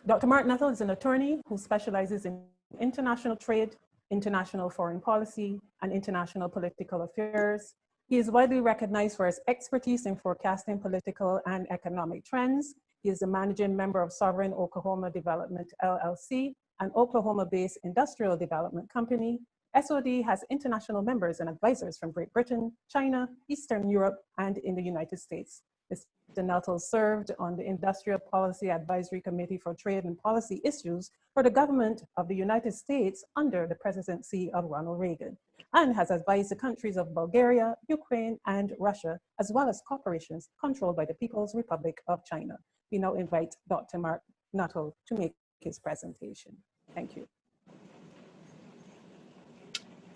Dr. Marc Nuttle is an attorney who specializes in international trade, international foreign policy, and international political affairs. He is widely recognized for his expertise in forecasting political and economic trends. He is the managing member of Sovereign Oklahoma Development, LLC, an Oklahoma-based industrial development company. SOD has international members and advisors from Great Britain, China, Eastern Europe, and in the United States. Mr. Nuttle served on the Industrial Policy Advisory Committee for Trade and Policy Issues for the government of the United States under the presidency of Ronald Reagan, and has advised the countries of Bulgaria, Ukraine, and Russia, as well as corporations controlled by the People's Republic of China. We now invite Dr. Marc Nuttle to make his presentation. Thank you.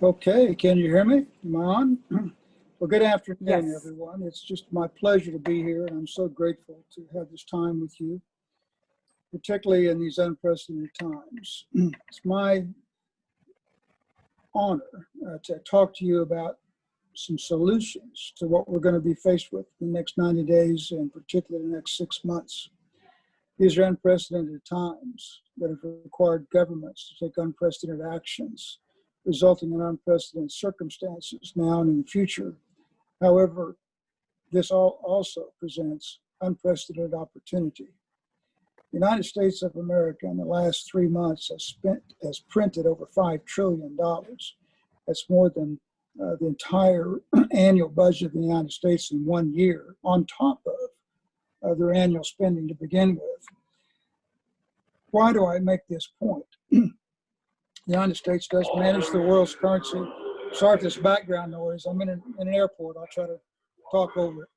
Okay, can you hear me? Am I on? Well, good afternoon, Yes. everyone. It's just my pleasure to be here, and I'm so grateful to have this time with you, particularly in these unprecedented times. It's my honor to talk to you about some solutions to what we're going to be faced with in the next 90 days, and particularly the next 6 months. These are unprecedented times that have required governments to take unprecedented actions, resulting in unprecedented circumstances now and in the future. However, this also presents unprecedented opportunity. The United States of America in the last 3 months has printed over $5 trillion. That's more than the entire annual budget of the United States in 1 year, on top of their annual spending to begin with. Why do I make this point? The United States does manage the world's currency. Sorry for this background noise. I'm in an airport. I'll try to talk over it.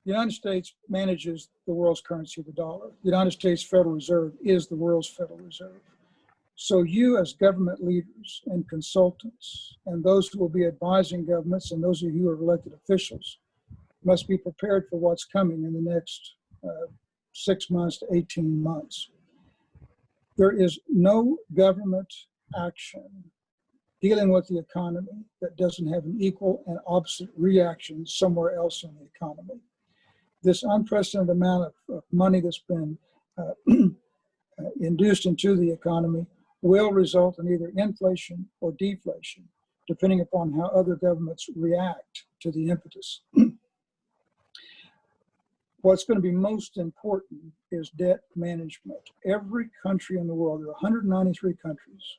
The United States manages the world's currency, the dollar. The United States Federal Reserve is the world's Federal Reserve. So you as government leaders and consultants, and those who will be advising governments, and those of you who are elected officials, must be prepared for what's coming in the next 6 months to 18 months. There is no government action dealing with the economy that doesn't have an equal and opposite reaction somewhere else in the economy. This unprecedented amount of money that's been induced into the economy will result in either inflation or deflation, depending upon how other governments react to the impetus. What's going to be most important is debt management. Every country in the world, there are 193 countries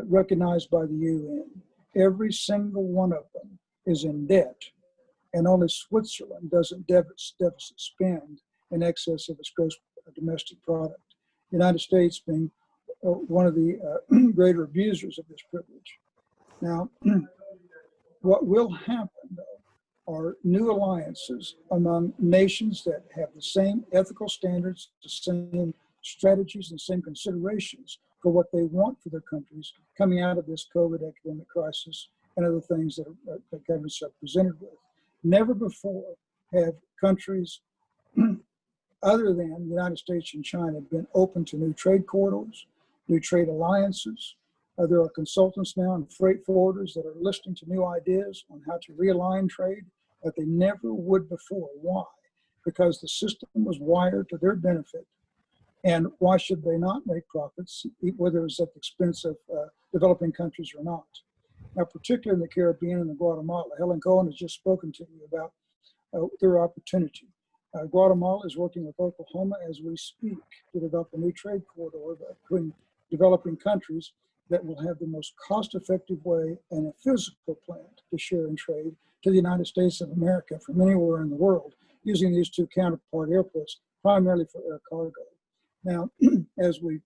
recognized by the UN. Every single one of them is in debt, and only Switzerland doesn't deficit spend in excess of its gross domestic product. The United States being one of the greater abusers of this privilege. Now, what will happen, though, are new alliances among nations that have the same ethical standards, the same strategies, and same considerations for what they want for their countries coming out of this COVID epidemic crisis and other things that governments are presented with. Never before have countries other than the United States and China been open to new trade corridors, new trade alliances. There are consultants now and freight forwarders that are listening to new ideas on how to realign trade that they never would before. Why? Because the system was wired to their benefit. And why should they not make profits, whether it's at the expense of developing countries or not? Now, particularly in the Caribbean and in Guatemala, Helen Cohen has just spoken to you about their opportunity. Guatemala is working with Oklahoma as we speak to develop a new trade corridor between developing countries that will have the most cost-effective way and a physical plant to share and trade to the United States of America from anywhere in the world, using these two counterpart airports primarily for air cargo. Now, as we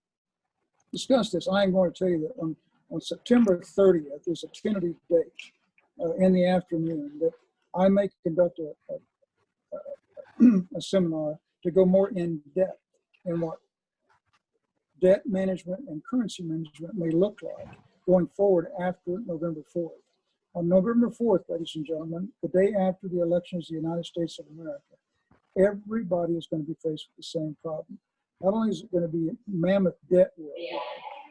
discuss this, I am going to tell you that on September 30th is a tentative date in the afternoon that I may conduct a seminar to go more in depth in what debt management and currency management may look like going forward after November 4th. On November 4th, ladies and gentlemen, the day after the elections of the United States of America, everybody is going to be faced with the same problem. Not only is it going to be mammoth debt worldwide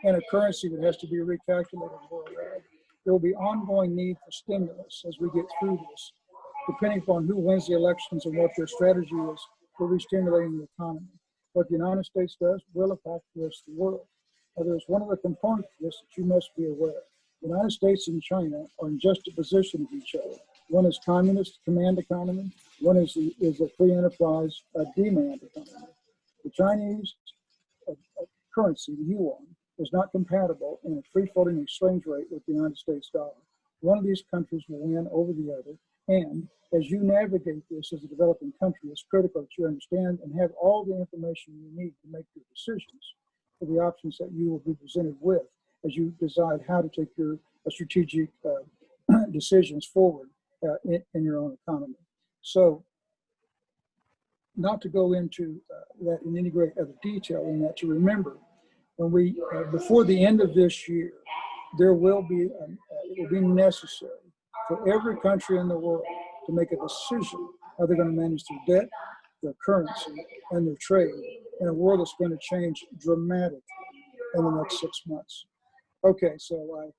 and a currency that has to be recalculated worldwide, there will be ongoing need for stimulus as we get through this, depending upon who wins the elections and what their strategy is for re-stimulating the economy. What the United States does will affect the rest of the world. Now, there's one other component to this that you must be aware. The United States and China are in juxtaposition of each other. One is communist command economy. One is a free enterprise demand economy. The Chinese currency, the yuan, is not compatible in a free-floating exchange rate with the United States dollar. One of these countries will win over the other. And as you navigate this as a developing country, it's critical that you understand and have all the information you need to make your decisions for the options that you will be presented with as you decide how to take your strategic decisions forward in your own economy. So, not to go into that in any great other detail in that, to remember, when we, before the end of this year, there will be, it will be necessary for every country in the world to make a decision how they're going to manage their debt, their currency, and their trade in a world that's going to change dramatically in the next 6 months. Okay, so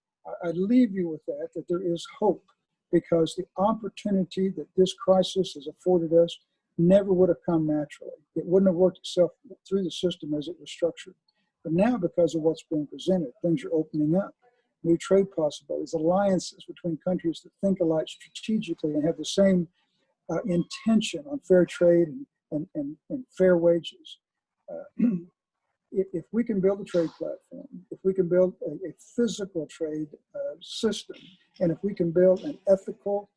I leave you with that there is hope, because the opportunity that this crisis has afforded us never would have come naturally. It wouldn't have worked itself through the system as it was structured. But now, because of what's being presented, things are opening up. New trade possibilities, alliances between countries that think alike strategically and have the same intention on fair trade and fair wages. If we can build a trade platform, if we can build a physical trade system, and if we can build an ethical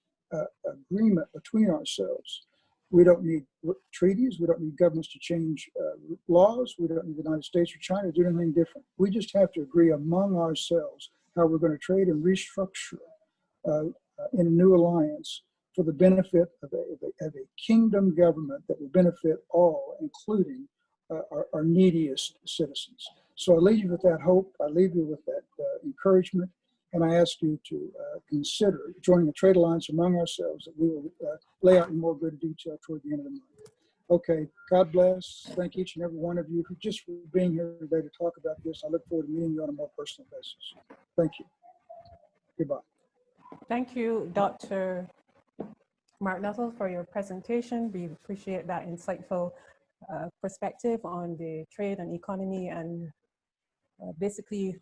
agreement between ourselves, we don't need treaties, we don't need governments to change laws, we don't need the United States or China to do anything different. We just have to agree among ourselves how we're going to trade and restructure in a new alliance for the benefit of a kingdom government that will benefit all, including our neediest citizens. So I leave you with that hope, I leave you with that encouragement, and I ask you to consider joining a trade alliance among ourselves that we will lay out in more good detail toward the end of the month. Okay, God bless. Thank each and every one of you for being here today to talk about this. I look forward to meeting you on a more personal basis. Thank you. Goodbye. Thank you, Dr. Marc Nuttle, for your presentation. We appreciate that insightful perspective on the trade and economy and basically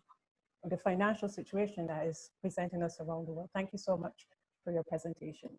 the financial situation that is presenting us around the world. Thank you so much for your presentation.